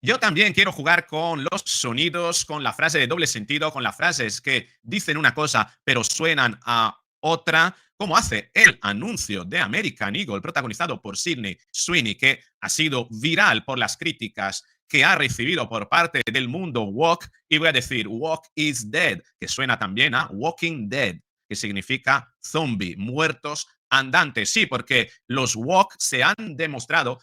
Yo también quiero jugar con los sonidos, con la frase de doble sentido, con las frases que dicen una cosa pero suenan a otra, como hace el anuncio de American Eagle protagonizado por Sydney Sweeney, que ha sido viral por las críticas que ha recibido por parte del mundo woke, y voy a decir walk is dead, que suena también a Walking Dead, que significa zombie, muertos andantes. Sí, porque los woke se han demostrado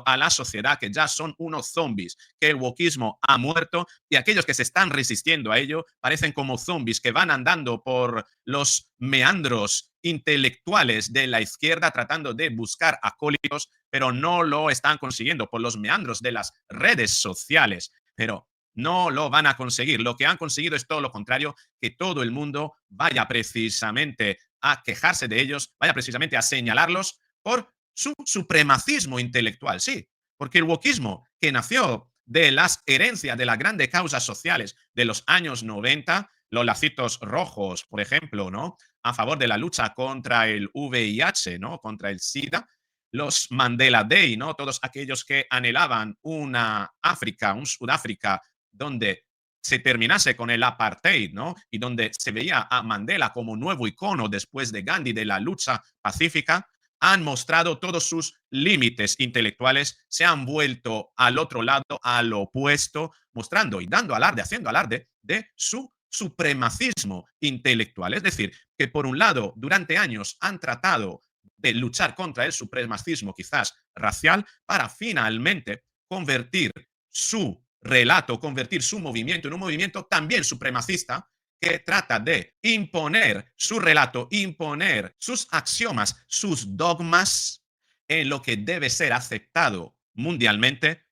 a la sociedad que ya son unos zombies, que el wokismo ha muerto y aquellos que se están resistiendo a ello parecen como zombies que van andando por los meandros intelectuales de la izquierda tratando de buscar acólitos, pero no lo están consiguiendo por los meandros de las redes sociales. Pero no lo van a conseguir. Lo que han conseguido es todo lo contrario, que todo el mundo vaya precisamente a quejarse de ellos, vaya precisamente a señalarlos por su supremacismo intelectual, sí, porque el wokismo, que nació de las herencias de las grandes causas sociales de los años 90, los lacitos rojos, por ejemplo, ¿no? A favor de la lucha contra el VIH, ¿no? Contra el SIDA, los Mandela Day, ¿no? Todos aquellos que anhelaban una África, un Sudáfrica, donde se terminase con el apartheid, ¿no? Y donde se veía a Mandela como nuevo icono después de Gandhi de la lucha pacífica, han mostrado todos sus límites intelectuales, se han vuelto al otro lado, al opuesto, mostrando y dando alarde, haciendo alarde de su supremacismo intelectual. Es decir, que por un lado, durante años han tratado de luchar contra el supremacismo quizás racial para finalmente convertir su relato, convertir su movimiento en un movimiento también supremacista que trata de imponer su relato, imponer sus axiomas, sus dogmas en lo que debe ser aceptado mundialmente,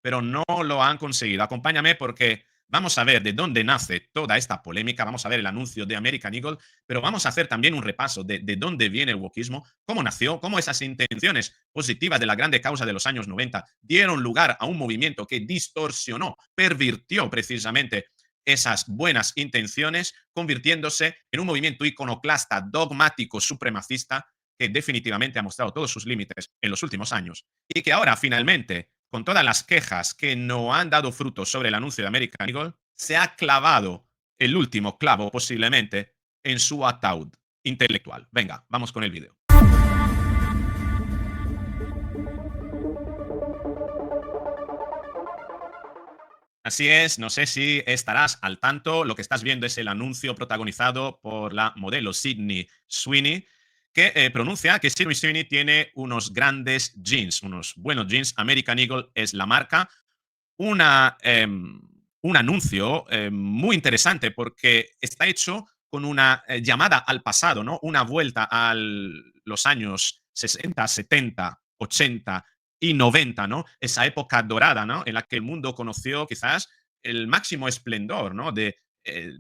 pero no lo han conseguido. Acompáñame porque vamos a ver de dónde nace toda esta polémica, vamos a ver el anuncio de American Eagle, pero vamos a hacer también un repaso de dónde viene el wokismo, cómo nació, cómo esas intenciones positivas de la grande causa de los años 90 dieron lugar a un movimiento que distorsionó, pervirtió precisamente esas buenas intenciones, convirtiéndose en un movimiento iconoclasta, dogmático, supremacista, que definitivamente ha mostrado todos sus límites en los últimos años y que ahora finalmente, con todas las quejas que no han dado frutos sobre el anuncio de American Eagle, se ha clavado el último clavo posiblemente en su ataúd intelectual. Venga, vamos con el vídeo. Así es, no sé si estarás al tanto. Lo que estás viendo es el anuncio protagonizado por la modelo Sydney Sweeney, que pronuncia que Sydney Sweeney tiene unos grandes jeans, unos buenos jeans. American Eagle es la marca. Una, un anuncio muy interesante porque está hecho con una llamada al pasado, ¿no? Una vuelta a los años 60, 70, 80 y 90, ¿no? Esa época dorada, ¿no? En la que el mundo conoció quizás el máximo esplendor, ¿no? De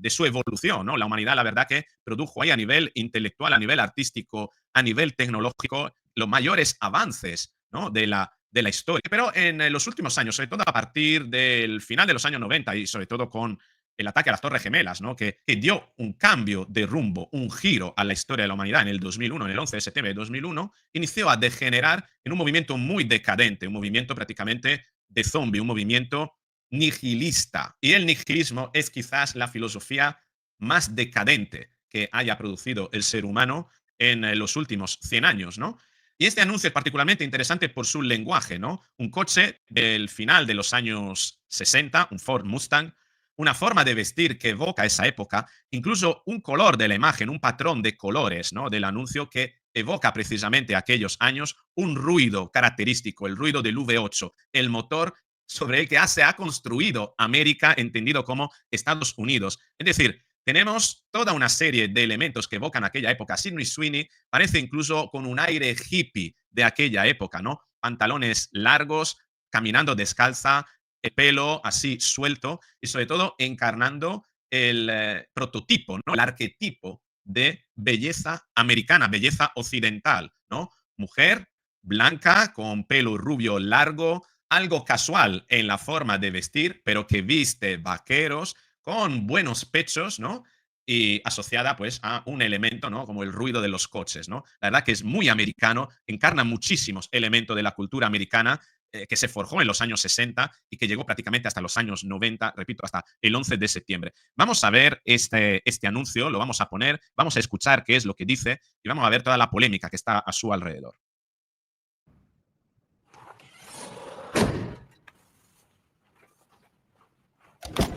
su evolución, ¿no? La humanidad, la verdad, que produjo ahí a nivel intelectual, a nivel artístico, a nivel tecnológico, los mayores avances, ¿no? De la historia. Pero en los últimos años, sobre todo a partir del final de los años 90 y sobre todo con el ataque a las Torres Gemelas, ¿no? Que dio un cambio de rumbo, un giro a la historia de la humanidad en el 2001, en el 11 de septiembre de 2001, inició a degenerar en un movimiento muy decadente, un movimiento prácticamente de zombie, un movimiento nihilista. Y el nihilismo es quizás la filosofía más decadente que haya producido el ser humano en los últimos 100 años, ¿no? Y este anuncio es particularmente interesante por su lenguaje, ¿no? Un coche del final de los años 60, un Ford Mustang, una forma de vestir que evoca esa época, incluso un color de la imagen, un patrón de colores, ¿no? Del anuncio que evoca precisamente aquellos años, un ruido característico, el ruido del V8, el motor sobre el que se ha construido América, entendido como Estados Unidos. Es decir, tenemos toda una serie de elementos que evocan aquella época. Sydney Sweeney parece incluso con un aire hippie de aquella época, ¿no? Pantalones largos, caminando descalza, el pelo así suelto y sobre todo encarnando el prototipo, ¿no? El arquetipo de belleza americana, belleza occidental, ¿no? Mujer blanca con pelo rubio largo, algo casual en la forma de vestir, pero que viste vaqueros con buenos pechos, ¿no? Y asociada pues a un elemento, ¿no? Como el ruido de los coches, ¿no? La verdad que es muy americano, encarna muchísimos elementos de la cultura americana que se forjó en los años 60 y que llegó prácticamente hasta los años 90, repito, hasta el 11 de septiembre. Vamos a ver este anuncio, lo vamos a poner, vamos a escuchar qué es lo que dice y vamos a ver toda la polémica que está a su alrededor.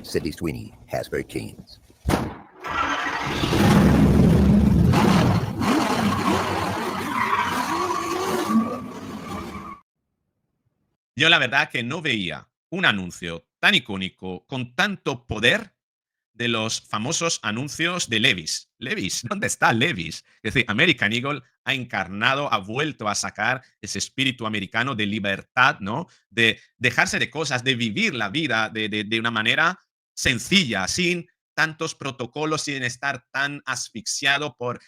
Sydney Sweeney has great jeans. Yo la verdad que no veía un anuncio tan icónico, con tanto poder, de los famosos anuncios de Levi's. Levi's, ¿dónde está Levi's? Es decir, American Eagle ha encarnado, ha vuelto a sacar ese espíritu americano de libertad, ¿no? De dejarse de cosas, de vivir la vida de una manera sencilla, sin tantos protocolos, sin estar tan asfixiado por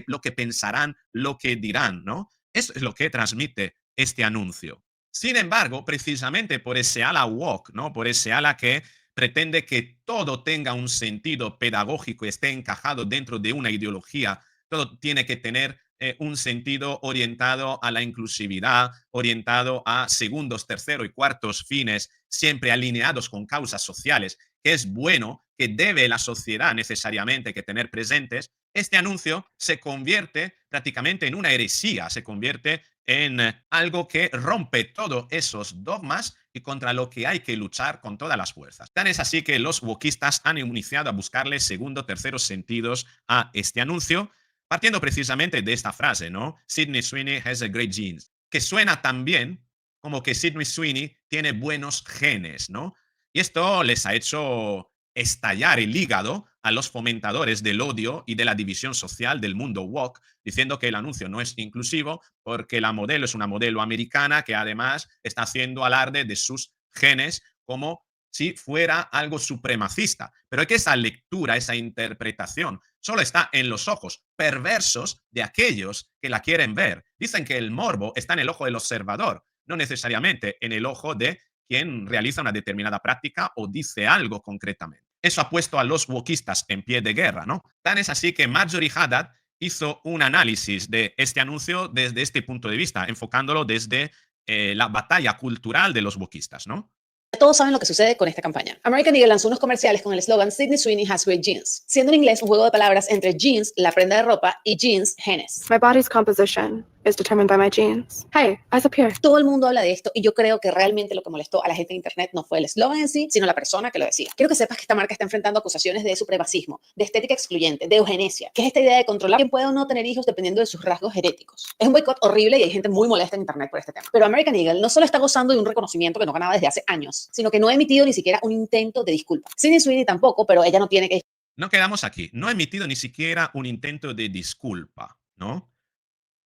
lo que pensarán, lo que dirán, ¿no? Eso es lo que transmite este anuncio. Sin embargo, precisamente por ese ala woke, ¿no? Por ese ala que pretende que todo tenga un sentido pedagógico y esté encajado dentro de una ideología. Todo tiene que tener un sentido orientado a la inclusividad, orientado a segundos, terceros y cuartos fines, siempre alineados con causas sociales, que es bueno, que debe la sociedad necesariamente que tener presentes. Este anuncio se convierte prácticamente en una heresía, se convierte en algo que rompe todos esos dogmas y contra lo que hay que luchar con todas las fuerzas. Tan es así que los wokistas han iniciado a buscarle segundo, terceros sentidos a este anuncio, partiendo precisamente de esta frase, ¿no? Sydney Sweeney has a great genes, que suena también como que Sydney Sweeney tiene buenos genes, ¿no? Y esto les ha hecho estallar el hígado a los fomentadores del odio y de la división social del mundo woke, diciendo que el anuncio no es inclusivo porque la modelo es una modelo americana que además está haciendo alarde de sus genes como si fuera algo supremacista. Pero es que esa lectura, esa interpretación, solo está en los ojos perversos de aquellos que la quieren ver. Dicen que el morbo está en el ojo del observador, no necesariamente en el ojo de quien realiza una determinada práctica o dice algo concretamente. Eso ha puesto a los wokistas en pie de guerra, ¿no? Tan es así que Marjorie Haddad hizo un análisis de este anuncio desde este punto de vista, enfocándolo desde la batalla cultural de los wokistas, ¿no? Todos saben lo que sucede con esta campaña. American Eagle lanzó unos comerciales con el eslogan Sydney Sweeney has great jeans, siendo en inglés un juego de palabras entre jeans, la prenda de ropa, y jeans, genes. My body's composition is determined by my genes. Hey, eyes up here. Todo el mundo habla de esto y yo creo que realmente lo que molestó a la gente en internet no fue el eslogan en sí, sino la persona que lo decía. Quiero que sepas que esta marca está enfrentando acusaciones de supremacismo, de estética excluyente, de eugenesia, que es esta idea de controlar quién puede o no tener hijos dependiendo de sus rasgos heréticos. Es un boicot horrible y hay gente muy molesta en internet por este tema. Pero American Eagle no solo está gozando de un reconocimiento que no ganaba desde hace años, sino que no ha emitido ni siquiera un intento de disculpa. Sydney Sweeney tampoco, pero ella no tiene que. No quedamos aquí. No ha emitido ni siquiera un intento de disculpa, ¿no?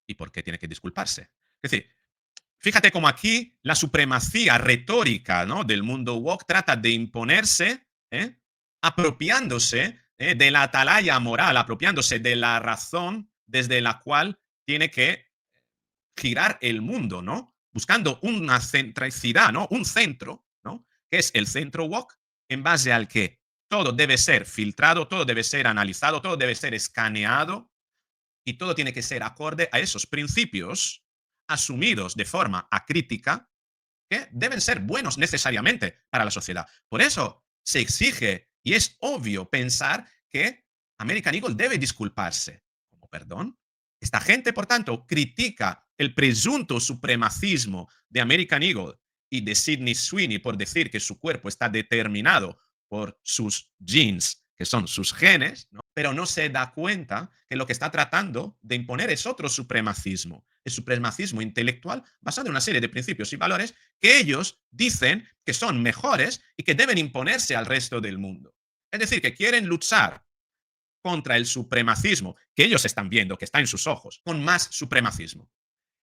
¿Y por qué tiene que disculparse? Es decir, fíjate cómo aquí la supremacía retórica, ¿no?, del mundo woke trata de imponerse, apropiándose de la atalaya moral, apropiándose de la razón desde la cual tiene que girar el mundo, ¿no? Buscando una centricidad, ¿no? Un centro, ¿no? Que es el centro woke, en base al que todo debe ser filtrado, todo debe ser analizado, todo debe ser escaneado y todo tiene que ser acorde a esos principios asumidos de forma acrítica que deben ser buenos necesariamente para la sociedad. Por eso se exige y es obvio pensar que American Eagle debe disculparse. ¿Como perdón? Esta gente, por tanto, critica el presunto supremacismo de American Eagle y de Sydney Sweeney por decir que su cuerpo está determinado por sus genes, que son sus genes, ¿no? Pero no se da cuenta que lo que está tratando de imponer es otro supremacismo, el supremacismo intelectual basado en una serie de principios y valores que ellos dicen que son mejores y que deben imponerse al resto del mundo. Es decir, que quieren luchar contra el supremacismo que ellos están viendo, que está en sus ojos, con más supremacismo.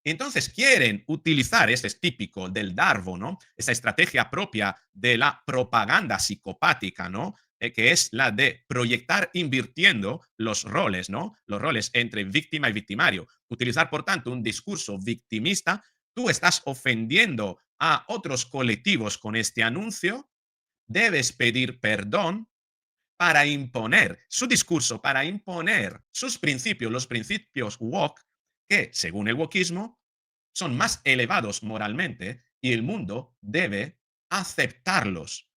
Entonces quieren utilizar, este es típico del Darvo, ¿no? Esa estrategia propia de la propaganda psicopática, ¿no? Que es la de proyectar invirtiendo los roles, ¿no? Los roles entre víctima y victimario. Utilizar, por tanto, un discurso victimista. Tú estás ofendiendo a otros colectivos con este anuncio, debes pedir perdón para imponer su discurso, para imponer sus principios, los principios woke, que, según el wokismo, son más elevados moralmente y el mundo debe aceptarlos.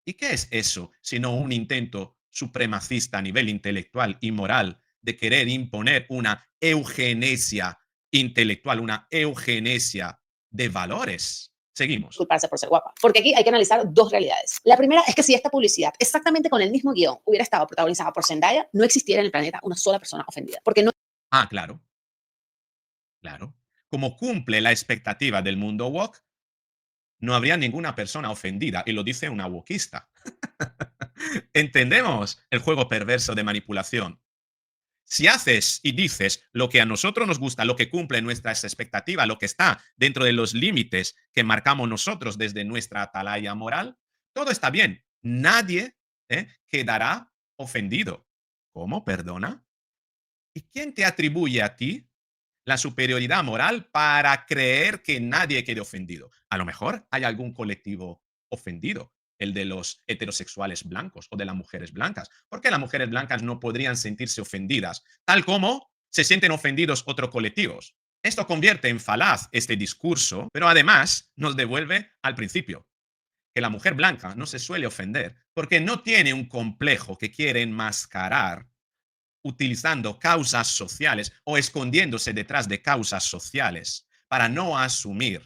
¿Y qué es eso sino un intento supremacista a nivel intelectual y moral de querer imponer una eugenesia intelectual, una eugenesia de valores? Seguimos. Culparse por ser guapa. Porque aquí hay que analizar dos realidades. La primera es que si esta publicidad, exactamente con el mismo guión, hubiera estado protagonizada por Zendaya, no existiera en el planeta una sola persona ofendida. Porque no Ah, claro, claro. Como cumple la expectativa del mundo woke, no habría ninguna persona ofendida, y lo dice una wokista. Entendemos el juego perverso de manipulación. Si haces y dices lo que a nosotros nos gusta, lo que cumple nuestras expectativas, lo que está dentro de los límites que marcamos nosotros desde nuestra atalaya moral, todo está bien. Nadie quedará ofendido. ¿Cómo? ¿Perdona? ¿Y quién te atribuye a ti la superioridad moral para creer que nadie quede ofendido? A lo mejor hay algún colectivo ofendido, el de los heterosexuales blancos o de las mujeres blancas. ¿Por qué las mujeres blancas no podrían sentirse ofendidas, tal como se sienten ofendidos otros colectivos? Esto convierte en falaz este discurso, pero además nos devuelve al principio, que la mujer blanca no se suele ofender porque no tiene un complejo que quiere enmascarar utilizando causas sociales o escondiéndose detrás de causas sociales para no asumir,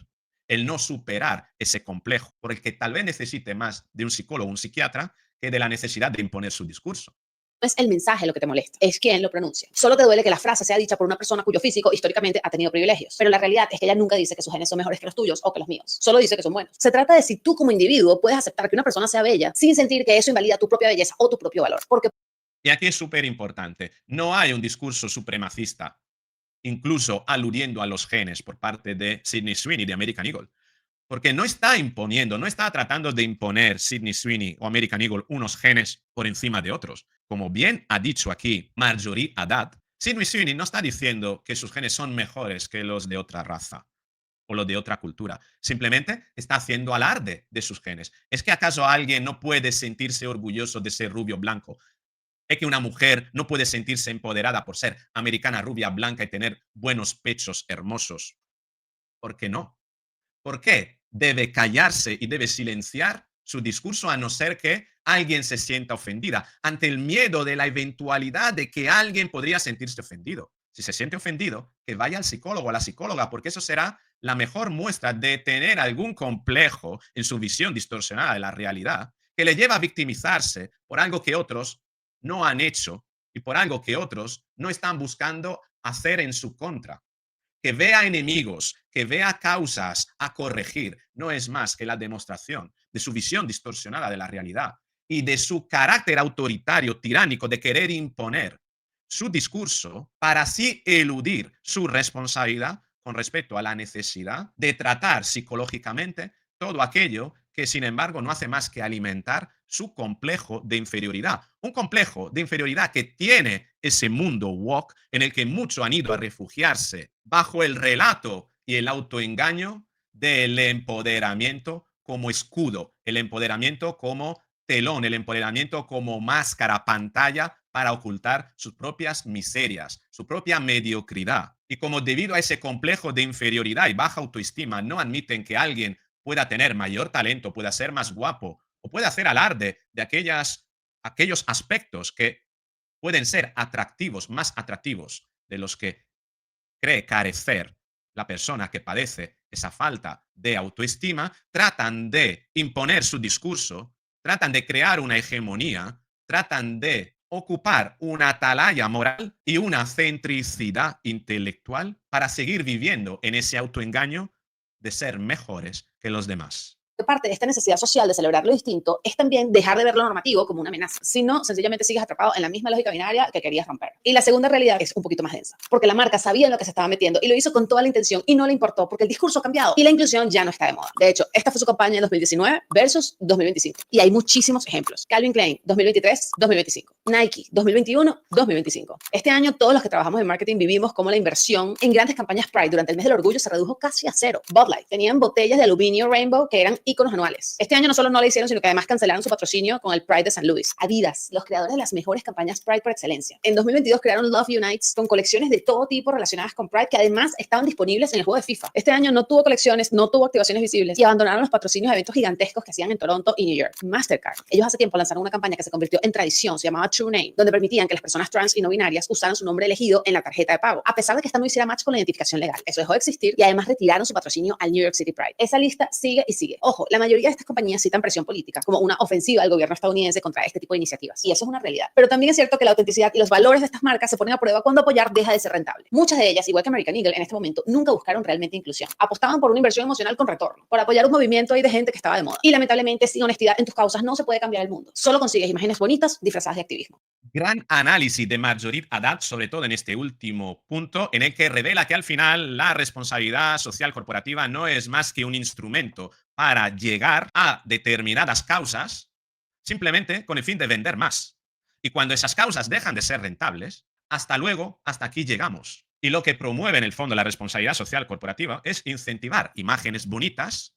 el no superar ese complejo, por el que tal vez necesite más de un psicólogo o un psiquiatra que de la necesidad de imponer su discurso. es el mensaje lo que te molesta, es quién lo pronuncia. Solo te duele que la frase sea dicha por una persona cuyo físico históricamente ha tenido privilegios. Pero la realidad es que ella nunca dice que sus genes son mejores que los tuyos o que los míos. Solo dice que son buenos. Se trata de si tú como individuo puedes aceptar que una persona sea bella sin sentir que eso invalida tu propia belleza o tu propio valor. Porque Y aquí es súper importante, no hay un discurso supremacista, incluso aludiendo a los genes por parte de Sydney Sweeney de American Eagle. Porque no está imponiendo, no está tratando de imponer Sydney Sweeney o American Eagle unos genes por encima de otros. Como bien ha dicho aquí Marjorie Haddad, Sydney Sweeney no está diciendo que sus genes son mejores que los de otra raza o los de otra cultura. Simplemente está haciendo alarde de sus genes. ¿Es que acaso alguien no puede sentirse orgulloso de ser rubio blanco? ¿Es que una mujer no puede sentirse empoderada por ser americana, rubia, blanca y tener buenos pechos hermosos? ¿Por qué no? ¿Por qué debe callarse y debe silenciar su discurso a no ser que alguien se sienta ofendida ante el miedo de la eventualidad de que alguien podría sentirse ofendido? Si se siente ofendido, que vaya al psicólogo o a la psicóloga, porque eso será la mejor muestra de tener algún complejo en su visión distorsionada de la realidad que le lleva a victimizarse por algo que otros no han hecho y por algo que otros no están buscando hacer en su contra. Que vea enemigos, que vea causas a corregir, no es más que la demostración de su visión distorsionada de la realidad y de su carácter autoritario, tiránico, de querer imponer su discurso para así eludir su responsabilidad con respecto a la necesidad de tratar psicológicamente todo aquello que, sin embargo, no hace más que alimentar su complejo de inferioridad. Un complejo de inferioridad que tiene ese mundo woke en el que muchos han ido a refugiarse bajo el relato y el autoengaño del empoderamiento como escudo, el empoderamiento como telón, el empoderamiento como máscara, pantalla para ocultar sus propias miserias, su propia mediocridad. Y como debido a ese complejo de inferioridad y baja autoestima no admiten que alguien pueda tener mayor talento, pueda ser más guapo o pueda hacer alarde de aquellos aspectos que pueden ser atractivos, más atractivos de los que cree carecer la persona que padece esa falta de autoestima, tratan de imponer su discurso, tratan de crear una hegemonía, tratan de ocupar una atalaya moral y una centricidad intelectual para seguir viviendo en ese autoengaño de ser mejores que los demás. parte de esta necesidad social de celebrar lo distinto es también dejar de ver lo normativo como una amenaza. Si no, sencillamente sigues atrapado en la misma lógica binaria que querías romper. Y la segunda realidad es un poquito más densa, porque la marca sabía en lo que se estaba metiendo y lo hizo con toda la intención y no le importó porque el discurso ha cambiado y la inclusión ya no está de moda. De hecho, esta fue su campaña en 2019 versus 2025. Y hay muchísimos ejemplos. Calvin Klein, 2023, 2025. Nike, 2021, 2025. Este año todos los que trabajamos en marketing vivimos como la inversión en grandes campañas Pride durante el mes del orgullo se redujo casi a cero. Bud Light tenían botellas de aluminio Rainbow que eran íconos anuales. Este año no solo no lo hicieron, sino que además cancelaron su patrocinio con el Pride de San Luis. Adidas, los creadores de las mejores campañas Pride por excelencia. En 2022 crearon Love Unites con colecciones de todo tipo relacionadas con Pride que además estaban disponibles en el juego de FIFA. Este año no tuvo colecciones, no tuvo activaciones visibles y abandonaron los patrocinios de eventos gigantescos que hacían en Toronto y New York. Mastercard. Ellos hace tiempo lanzaron una campaña que se convirtió en tradición, se llamaba True Name, donde permitían que las personas trans y no binarias usaran su nombre elegido en la tarjeta de pago, a pesar de que esta no hiciera match con la identificación legal. Eso dejó de existir y además retiraron su patrocinio al New York City Pride. Esa lista sigue y sigue. Ojo, la mayoría de estas compañías citan presión política como una ofensiva al gobierno estadounidense contra este tipo de iniciativas. Y eso es una realidad. Pero también es cierto que la autenticidad y los valores de estas marcas se ponen a prueba cuando apoyar deja de ser rentable. Muchas de ellas, igual que American Eagle, en este momento nunca buscaron realmente inclusión. Apostaban por una inversión emocional con retorno, por apoyar un movimiento ahí de gente que estaba de moda. Y lamentablemente, sin honestidad en tus causas no se puede cambiar el mundo. Solo consigues imágenes bonitas disfrazadas de activismo. Gran análisis de Marjorie Haddad, sobre todo en este último punto, en el que revela que al final la responsabilidad social corporativa no es más que un instrumento para llegar a determinadas causas simplemente con el fin de vender más. Y cuando esas causas dejan de ser rentables, hasta luego, hasta aquí llegamos. Y lo que promueve en el fondo la responsabilidad social corporativa es incentivar imágenes bonitas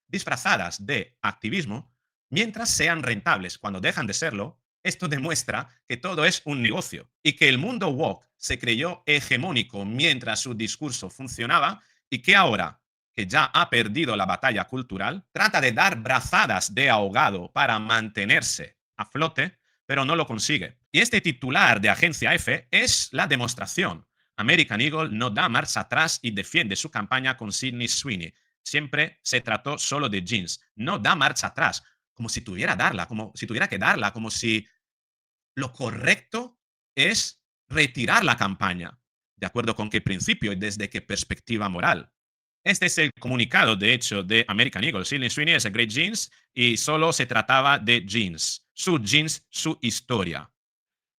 disfrazadas de activismo mientras sean rentables. Cuando dejan de serlo, esto demuestra que todo es un negocio y que el mundo woke se creyó hegemónico mientras su discurso funcionaba y que ahora, que ya ha perdido la batalla cultural, trata de dar brazadas de ahogado para mantenerse a flote, pero no lo consigue. Y este titular de Agencia F es la demostración. American Eagle no da marcha atrás y defiende su campaña con Sydney Sweeney. Siempre se trató solo de jeans. No da marcha atrás, como si tuviera que darla, como si lo correcto es retirar la campaña. ¿De acuerdo con qué principio y desde qué perspectiva moral? Este es el comunicado, de hecho, de American Eagle. Sydney Sweeney es a great jeans y solo se trataba de jeans. Su jeans, su historia.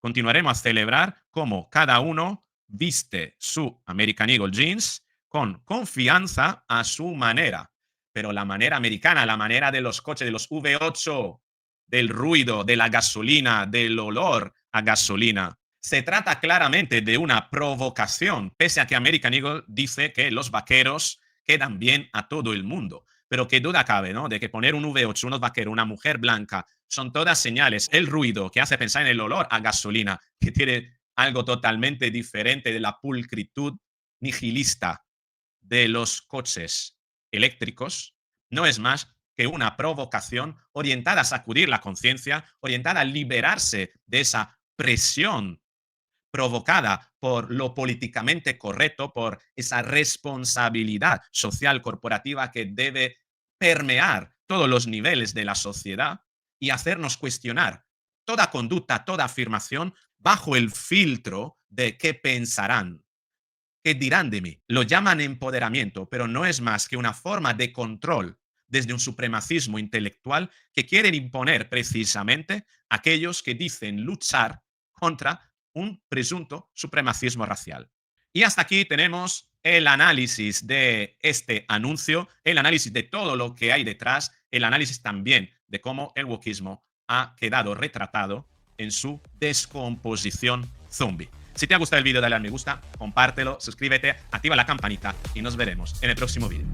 Continuaremos a celebrar cómo cada uno viste su American Eagle jeans con confianza a su manera. Pero la manera americana, la manera de los coches, de los V8, del ruido, de la gasolina, del olor a gasolina. Se trata claramente de una provocación, pese a que American Eagle dice que los vaqueros quedan bien a todo el mundo. Pero qué duda cabe, ¿no? De que poner un V8, unos vaqueros, una mujer blanca, son todas señales. El ruido que hace pensar en el olor a gasolina, que tiene algo totalmente diferente de la pulcritud nihilista de los coches eléctricos, no es más que una provocación orientada a sacudir la conciencia, orientada a liberarse de esa presión provocada por lo políticamente correcto, por esa responsabilidad social corporativa que debe permear todos los niveles de la sociedad y hacernos cuestionar toda conducta, toda afirmación bajo el filtro de qué pensarán, qué dirán de mí. Lo llaman empoderamiento, pero no es más que una forma de control desde un supremacismo intelectual que quieren imponer precisamente aquellos que dicen luchar contra un presunto supremacismo racial. Y hasta aquí tenemos el análisis de este anuncio, el análisis de todo lo que hay detrás, el análisis también de cómo el wokismo ha quedado retratado en su descomposición zombie. Si te ha gustado el vídeo, dale al me gusta, compártelo, suscríbete, activa la campanita y nos veremos en el próximo vídeo.